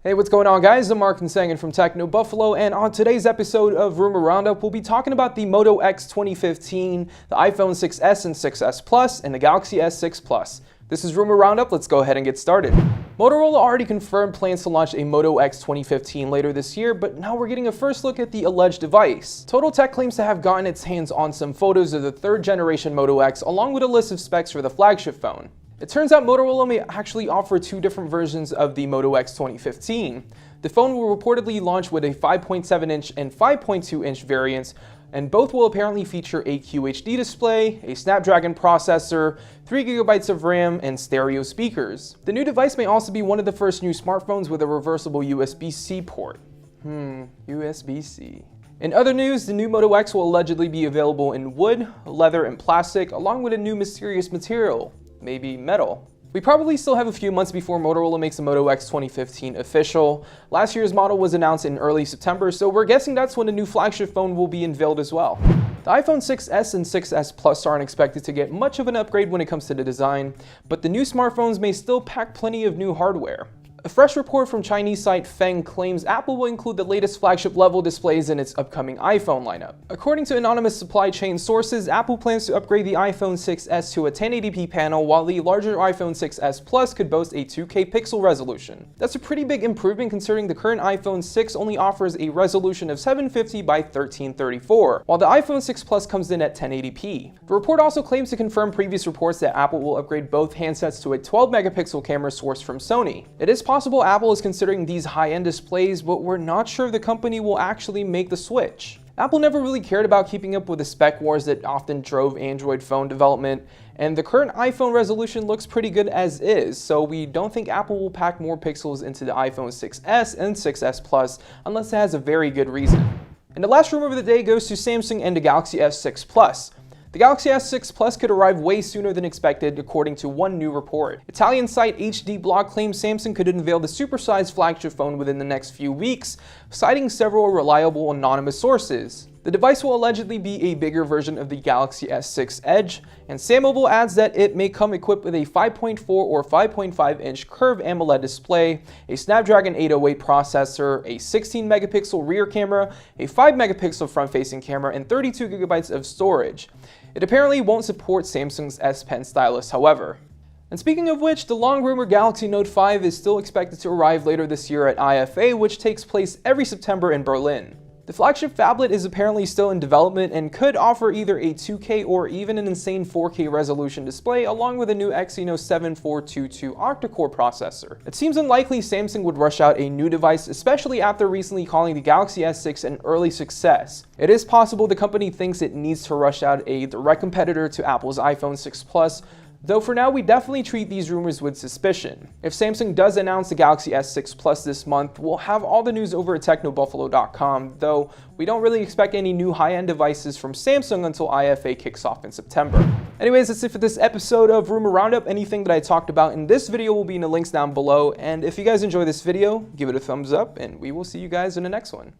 Hey, what's going on, guys? I'm Mark Sangan from Techno Buffalo, and on today's episode of Rumor Roundup, we'll be talking about the Moto X 2015, the iPhone 6s and 6s Plus, and the Galaxy S6 Plus. This is Rumor Roundup. Let's go ahead and get started. Motorola already confirmed plans to launch a Moto X 2015 later this year, but now we're getting a first look at the alleged device. Total Tech claims to have gotten its hands on some photos of the third generation Moto X, along with a list of specs for the flagship phone. It turns out Motorola may actually offer two different versions of the Moto X 2015. The phone will reportedly launch with a 5.7-inch and 5.2-inch variants, and both will apparently feature a QHD display, a Snapdragon processor, 3GB of RAM, and stereo speakers. The new device may also be one of the first new smartphones with a reversible USB-C port. USB-C. In other news, the new Moto X will allegedly be available in wood, leather, and plastic, along with a new mysterious material. Maybe metal. We probably still have a few months before Motorola makes the Moto X 2015 official. Last year's model was announced in early September, so we're guessing that's when the new flagship phone will be unveiled as well. The iPhone 6s and 6s Plus aren't expected to get much of an upgrade when it comes to the design, but the new smartphones may still pack plenty of new hardware. A fresh report from Chinese site Feng claims Apple will include the latest flagship level displays in its upcoming iPhone lineup. According to anonymous supply chain sources, Apple plans to upgrade the iPhone 6s to a 1080p panel, while the larger iPhone 6s Plus could boast a 2K pixel resolution. That's a pretty big improvement considering the current iPhone 6 only offers a resolution of 750 by 1334, while the iPhone 6 Plus comes in at 1080p. The report also claims to confirm previous reports that Apple will upgrade both handsets to a 12-megapixel camera sourced from Sony. It is possible Apple is considering these high-end displays, but we're not sure if the company will actually make the switch. Apple never really cared about keeping up with the spec wars that often drove Android phone development, and the current iPhone resolution looks pretty good as is, so we don't think Apple will pack more pixels into the iPhone 6s and 6s Plus unless it has a very good reason. And the last rumor of the day goes to Samsung and the Galaxy S6 Plus. The Galaxy S6 Plus could arrive way sooner than expected, according to one new report. Italian site HD Blog claims Samsung could unveil the supersized flagship phone within the next few weeks, citing several reliable anonymous sources. The device will allegedly be a bigger version of the Galaxy S6 Edge, and SamMobile adds that it may come equipped with a 5.4 or 5.5-inch curved AMOLED display, a Snapdragon 808 processor, a 16-megapixel rear camera, a 5-megapixel front-facing camera, and 32GB of storage. It apparently won't support Samsung's S Pen stylus, however. And speaking of which, the long-rumored Galaxy Note 5 is still expected to arrive later this year at IFA, which takes place every September in Berlin. The flagship phablet is apparently still in development and could offer either a 2K or even an insane 4K resolution display, along with a new Exynos 7422 octa-core processor. It seems unlikely Samsung would rush out a new device, especially after recently calling the Galaxy S6 an early success. It is possible the company thinks it needs to rush out a direct competitor to Apple's iPhone 6 Plus, though for now we definitely treat these rumors with suspicion. If Samsung does announce the Galaxy S6 Plus this month, we'll have all the news over at technobuffalo.com, though we don't really expect any new high-end devices from Samsung until IFA kicks off in September. Anyways, that's it for this episode of Rumor Roundup. Anything that I talked about in this video will be in the links down below, and if you guys enjoy this video, give it a thumbs up, and we will see you guys in the next one.